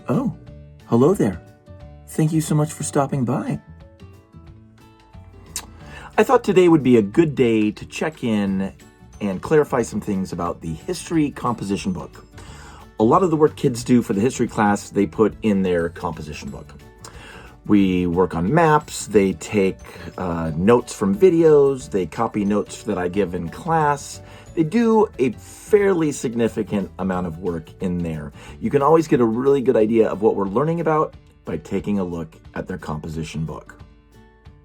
Oh, hello there. Thank you so much for stopping by. I thought today would be a good day to check in and clarify some things about the history composition book. A lot of the work kids do for the history class, they put in their composition book. We work on maps, they take notes from videos, they copy notes that I give in class. They do a fairly significant amount of work in there. You can always get a really good idea of what we're learning about by taking a look at their composition book.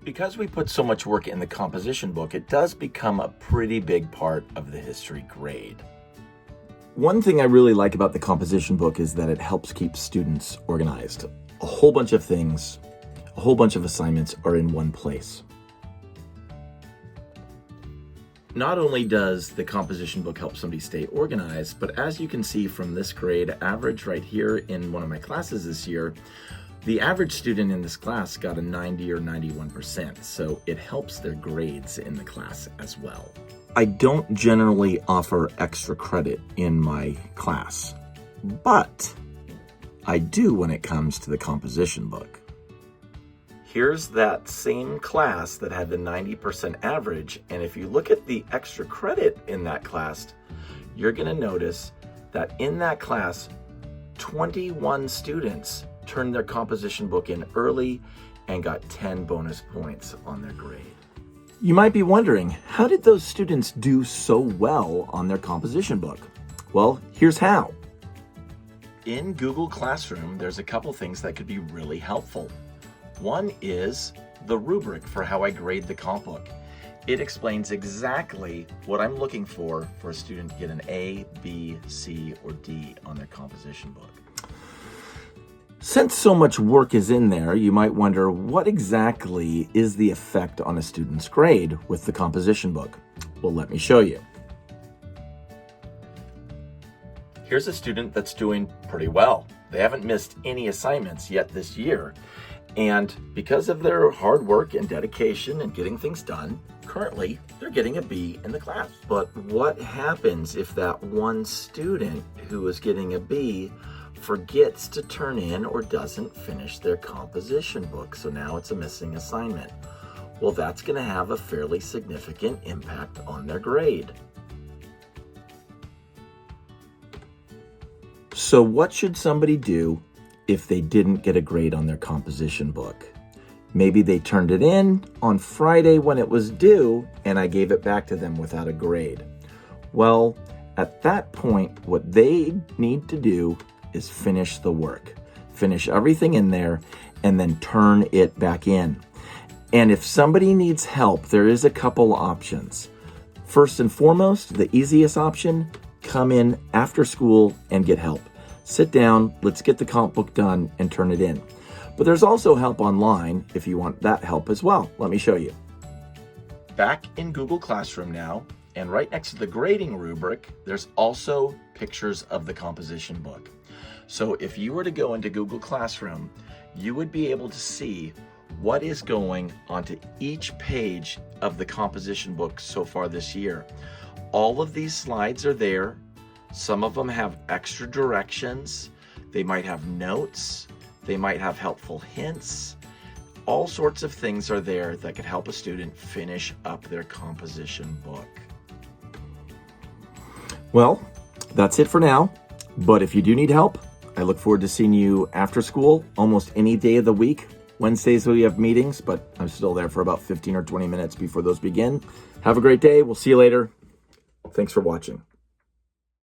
Because we put so much work in the composition book, it does become a pretty big part of the history grade. One thing I really like about the composition book is that it helps keep students organized. A whole bunch of things, a whole bunch of assignments are in one place. Not only does the composition book help somebody stay organized, but as you can see from this grade average right here in one of my classes this year, the average student in this class got a 90 or 91%, so it helps their grades in the class as well. I don't generally offer extra credit in my class, but I do when it comes to the composition book. Here's that same class that had the 90% average, and if you look at the extra credit in that class, you're going to notice that in that class, 21 students turned their composition book in early and got 10 bonus points on their grade. You might be wondering, how did those students do so well on their composition book? Well, here's how. In Google Classroom, there's a couple things that could be really helpful. One is the rubric for how I grade the comp book. It explains exactly what I'm looking for a student to get an A, B, C, or D on their composition book. Since so much work is in there, you might wonder what exactly is the effect on a student's grade with the composition book? Well, let me show you. Here's a student that's doing pretty well. They haven't missed any assignments yet this year. And because of their hard work and dedication and getting things done, currently they're getting a B in the class. But what happens if that one student who is getting a B forgets to turn in or doesn't finish their composition book? So now it's a missing assignment. Well, that's going to have a fairly significant impact on their grade. So what should somebody do if they didn't get a grade on their composition book? Maybe they turned it in on Friday when it was due and I gave it back to them without a grade. Well, at that point, what they need to do is finish the work, finish everything in there, and then turn it back in. And if somebody needs help, there is a couple options. First and foremost, the easiest option, come in after school and get help. Sit down, let's get the comp book done and turn it in. But there's also help online if you want that help as well. Let me show you. Back in Google Classroom now, and right next to the grading rubric, there's also pictures of the composition book. So if you were to go into Google Classroom, you would be able to see what is going onto each page of the composition book so far this year. All of these slides are there. Some of them have extra directions. They might have notes. They might have helpful hints. All sorts of things are there that could help a student finish up their composition book. Well, that's it for now. But if you do need help, I look forward to seeing you after school, almost any day of the week. Wednesdays we have meetings, but I'm still there for about 15 or 20 minutes before those begin. Have a great day. We'll see you later. Thanks for watching.